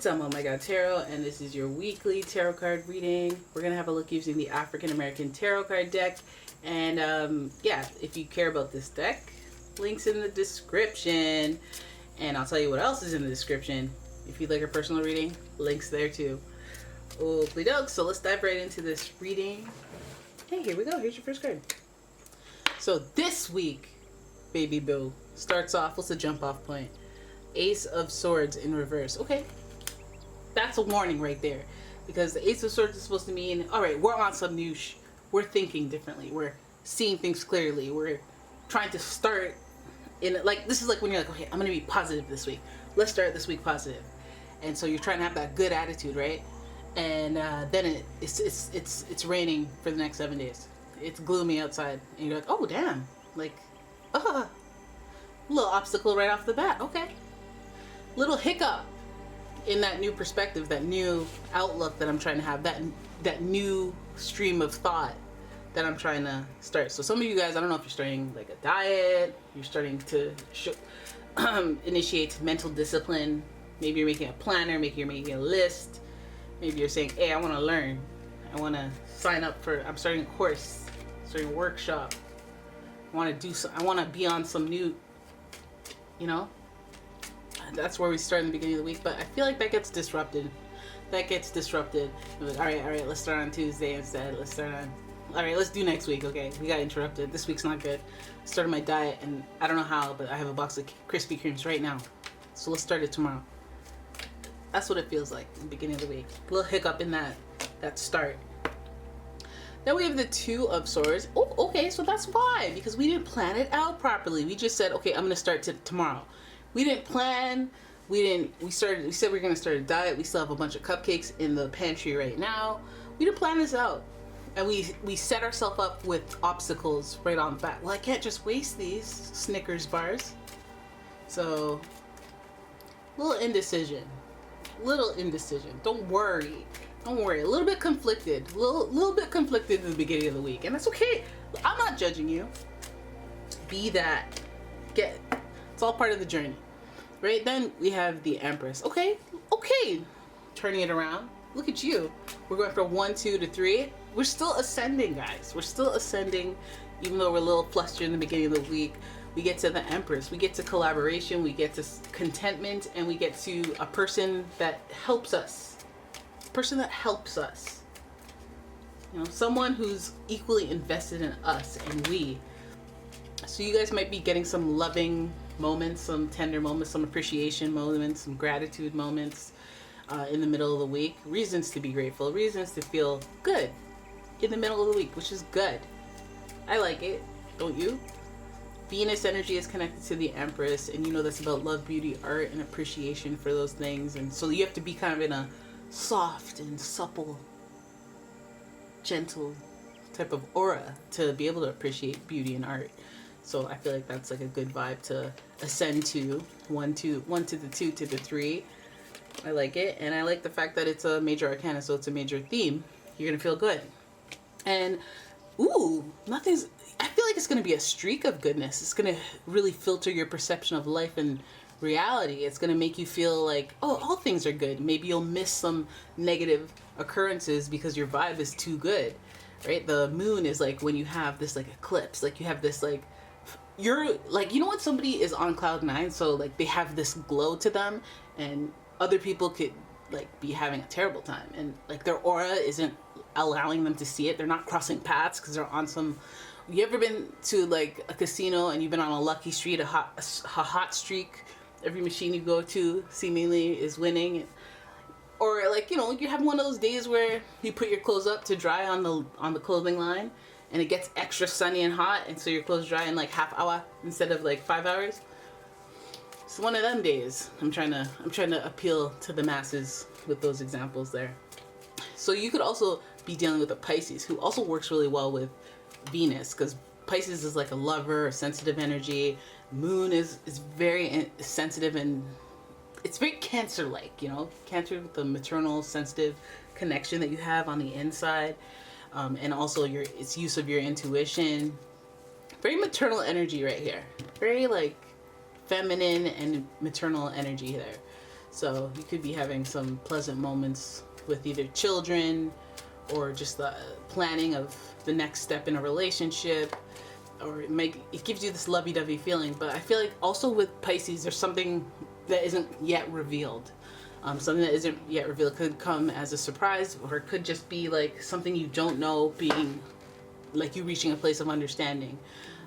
OMG Tarot, and this is your weekly tarot card reading. We're going to have a look using the African American Tarot card deck. And yeah, if you care about this deck, links in the description. And I'll tell you what else is in the description. If you'd like a personal reading, links there too. Oakley doke. So let's dive right into this reading. Hey, here we go. Here's your first card. So this week, baby boo, starts off, what's the jump off point? Ace of Swords in reverse. Okay, that's a warning right there, because the Ace of Swords is supposed to mean, all right, we're on some new we're thinking differently, we're seeing things clearly, we're trying to start in, like, this is like when you're like, okay, I'm gonna be positive this week, let's start this week positive. And so you're trying to have that good attitude, right? And then it's raining for the next 7 days. It's gloomy outside, and you're like, oh damn, like, little obstacle right off the bat. Okay, little hiccup in that new perspective, that new outlook that I'm trying to have, that new stream of thought that I'm trying to start. So some of you guys, I don't know if you're starting like a diet, you're starting to initiate mental discipline. Maybe you're making a planner, maybe you're making a list, maybe you're saying, hey, I want to learn, I want to sign up for, I'm starting a course, starting a workshop, I want to do so, I want to be on some new, you know, that's where we start in the beginning of the week. But I feel like that gets disrupted. Like, all right, let's start on Tuesday instead. All right, let's do next week. Okay, we got interrupted. This week's not good. I started my diet, and I don't know how, but I have a box of Krispy Kremes right now. So let's start it tomorrow. That's what it feels like in the beginning of the week. A little hiccup in that start. Then we have the Two of Swords. Oh, okay, so that's why. Because we didn't plan it out properly. We just said, okay, I'm going to start tomorrow. We didn't plan. We said we were going to start a diet. We still have a bunch of cupcakes in the pantry right now. We didn't plan this out. And we set ourselves up with obstacles right on the bat. Well, I can't just waste these Snickers bars. So, little indecision. Don't worry. A little bit conflicted. A little bit conflicted in the beginning of the week. And that's okay. I'm not judging you. Be that. It's all part of the journey. Right? Then we have the Empress. Okay. Turning it around. Look at you. We're going from 1, 2 to 3. We're still ascending, guys. We're still ascending, even though we're a little flustered in the beginning of the week. We get to the Empress. We get to collaboration. We get to contentment. And we get to a person that helps us. You know, someone who's equally invested in us and we. So you guys might be getting some loving moments, some tender moments, some appreciation moments, some gratitude moments in the middle of the week. Reasons to be grateful, reasons to feel good in the middle of the week, which is good. I like it, don't you? Venus energy is connected to the Empress, and you know that's about love, beauty, art, and appreciation for those things. And so you have to be kind of in a soft and supple, gentle type of aura to be able to appreciate beauty and art. So I feel like that's like a good vibe to ascend to. 1 to the 2 to the 3. I like it, and I like the fact that it's a major arcana, so it's a major theme. You're gonna feel good. And ooh, I feel like it's gonna be a streak of goodness. It's gonna really filter your perception of life and reality. It's gonna make you feel like, oh, all things are good. Maybe you'll miss some negative occurrences because your vibe is too good, right? The moon is like when you have this like eclipse, like you have this like, you're like, you know when somebody is on cloud 9, so like they have this glow to them, and other people could like be having a terrible time, and like their aura isn't allowing them to see it. They're not crossing paths because they're on some. You ever been to like a casino and you've been on a lucky streak, a hot streak? Every machine you go to seemingly is winning. Or like, you know, you have one of those days where you put your clothes up to dry on the clothing line, and it gets extra sunny and hot, and so your clothes dry in like half hour instead of like 5 hours. It's one of them days. I'm trying to appeal to the masses with those examples there. So you could also be dealing with a Pisces who also works really well with Venus, because Pisces is like a lover, a sensitive energy. Moon is very sensitive, and it's very Cancer-like, you know, Cancer with the maternal sensitive connection that you have on the inside, and also its use of your intuition. Very maternal energy right here. Very like feminine and maternal energy there. So you could be having some pleasant moments with either children or just the planning of the next step in a relationship, or it gives you this lovey-dovey feeling. But I feel like also with Pisces, there's something that isn't yet revealed. Something that isn't yet revealed could come as a surprise, or it could just be like something you don't know, being like you reaching a place of understanding,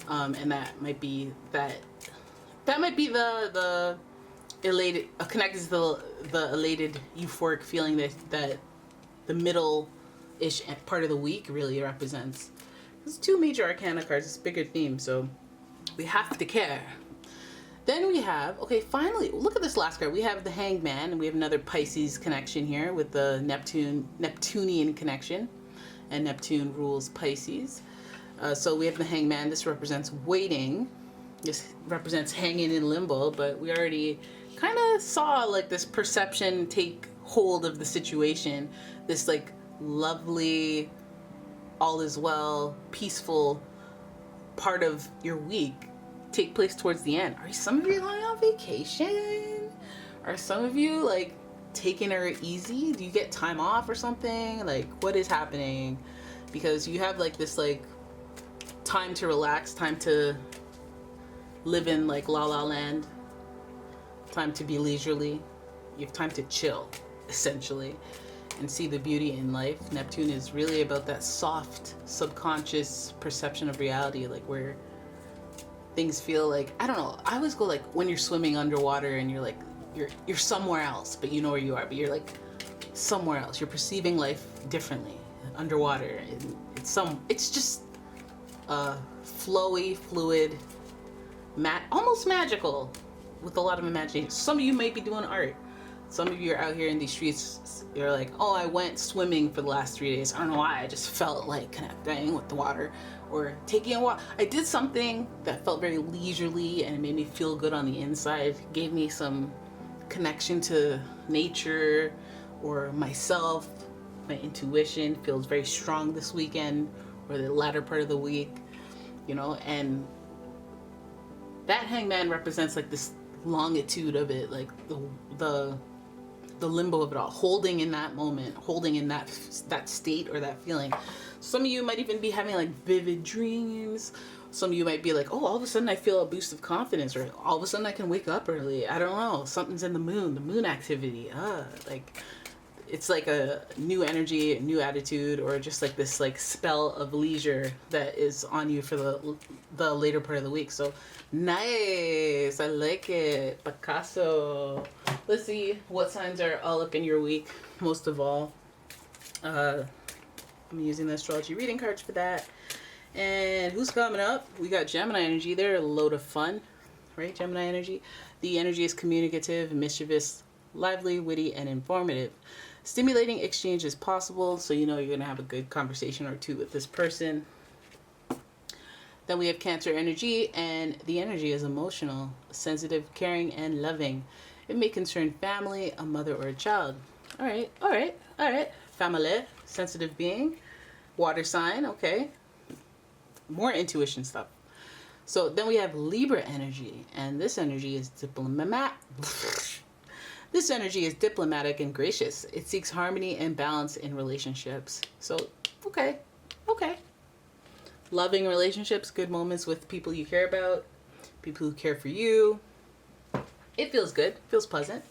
and that might be the elated, connected to the elated, euphoric feeling that the middle-ish part of the week really represents. There's 2 major arcana cards. It's a bigger theme, so we have to care. Then we have, okay, finally, look at this last card. We have the Hangman, and we have another Pisces connection here with the Neptunian connection, and Neptune rules Pisces. So we have the Hangman. This represents waiting. This represents hanging in limbo, but we already kind of saw like this perception take hold of the situation. This like lovely, all is well, peaceful part of your week take place towards the end. Are some of you going on vacation? Are some of you like taking it easy? Do you get time off or something? Like, what is happening? Because you have like this like time to relax, time to live in like la la land, time to be leisurely. You have time to chill, essentially, and see the beauty in life. Neptune is really about that soft subconscious perception of reality, like where things feel like, I don't know, I always go like when you're swimming underwater and you're like you're somewhere else, but you know where you are, but you're like somewhere else. You're perceiving life differently underwater. It's just flowy, fluid, almost magical, with a lot of imagination. Some of you might be doing art. Some of you are out here in these streets. You're like, oh, I went swimming for the last 3 days. I don't know why. I just felt like connecting with the water, or taking a walk. I did something that felt very leisurely and it made me feel good on the inside. It gave me some connection to nature or myself. My intuition feels very strong this weekend, or the latter part of the week, you know. And that Hangman represents like this longitude of it, like the limbo of it all, holding in that moment, holding in that state or that feeling. Some of you might even be having like vivid dreams. Some of you might be like, oh, all of a sudden I feel a boost of confidence, or all of a sudden I can wake up early. I don't know, something's in the moon activity. Like it's like a new energy, a new attitude, or just like this like spell of leisure that is on you for the later part of the week. So nice, I like it. Picasso. Let's see what signs are all up in your week. Most of all, I'm using the astrology reading cards for that. And who's coming up? We got Gemini energy. They're a load of fun, right? Gemini energy. The energy is communicative, mischievous, lively, witty, and informative. Stimulating exchange is possible, so you know you're going to have a good conversation or two with this person. Then we have Cancer energy, and the energy is emotional, sensitive, caring, and loving. It may concern family, a mother, or a child. All right. Family, sensitive being, water sign, okay. More intuition stuff. So then we have Libra energy, and this energy is This energy is diplomatic and gracious. It seeks harmony and balance in relationships. So, okay. Loving relationships, good moments with people you care about, people who care for you. It feels good, feels pleasant.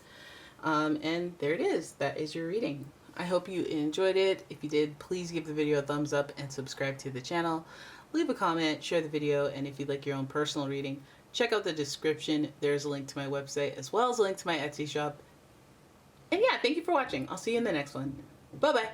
And there it is. That is your reading. I hope you enjoyed it. If you did, please give the video a thumbs up and subscribe to the channel. Leave a comment, share the video, and if you'd like your own personal reading, check out the description. There's a link to my website as well as a link to my Etsy shop. And yeah, thank you for watching. I'll see you in the next one. Bye-bye.